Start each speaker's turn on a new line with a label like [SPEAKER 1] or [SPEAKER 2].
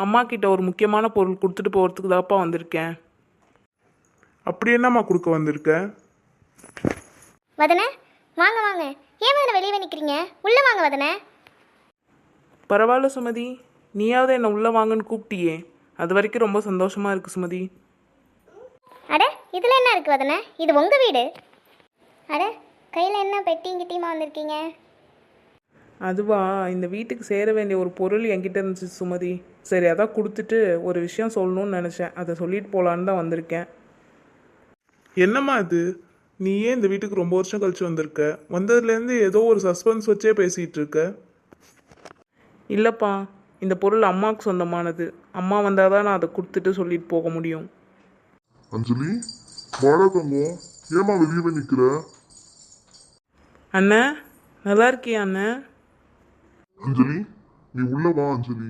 [SPEAKER 1] அம்மா கிட்ட ஒரு முக்கியமான பொருள் கொடுத்துட்டு போகிறதுக்கு தான்ப்பா வந்திருக்கேன்.
[SPEAKER 2] அப்படி என்னம்மா கொடுக்க வந்திருக்க?
[SPEAKER 3] வதனே, வாங்க வாங்க. ஏன் வதனே வெளியே நிற்கிறீங்க? உள்ளே வாங்க வதனே.
[SPEAKER 1] பரவாயில்ல சுமதி, நீயாவது என்னை உள்ளே வாங்கன்னு கூப்பிட்டியே, அது வரைக்கும் ரொம்ப சந்தோஷமாக இருக்குது சுமதி.
[SPEAKER 3] அட, இதில் என்ன இருக்குது வதனே? இது உங்கள் வீடு. அட, கையில் என்ன பெட்டியும் கிட்டியுமா வந்திருக்கீங்க?
[SPEAKER 1] அதுவா, இந்த வீட்டுக்கு சேர வேண்டிய ஒரு பொருள் என்கிட்ட இருந்துச்சு சுமதி. சரி, அதான் கொடுத்துட்டு ஒரு விஷயம் சொல்லணும்னு நினச்சேன். அதை சொல்லிட்டு போகலான்னு தான் வந்திருக்கேன்.
[SPEAKER 2] என்னம்மா இது? நீ ஏன் இந்த வீட்டுக்கு ரொம்ப வருஷம் கழிச்சு வந்திருக்க? வந்ததுலேருந்து ஏதோ ஒரு சஸ்பென்ஸ் வச்சே பேசிகிட்டு இருக்க.
[SPEAKER 1] இல்லைப்பா, இந்த பொருள் அம்மாவுக்கு சொந்தமானது. அம்மா வந்தால் தான் நான் அதை கொடுத்துட்டு சொல்லிட்டு போக முடியும்.
[SPEAKER 4] அஞ்சலி, வாடா தங்கம். ஏமா வெளியே நிக்கிற?
[SPEAKER 1] அண்ணே, நல்லா இருக்கியா அண்ணே?
[SPEAKER 4] அஞ்சலி, நீ உள்ள வா அஞ்சலி.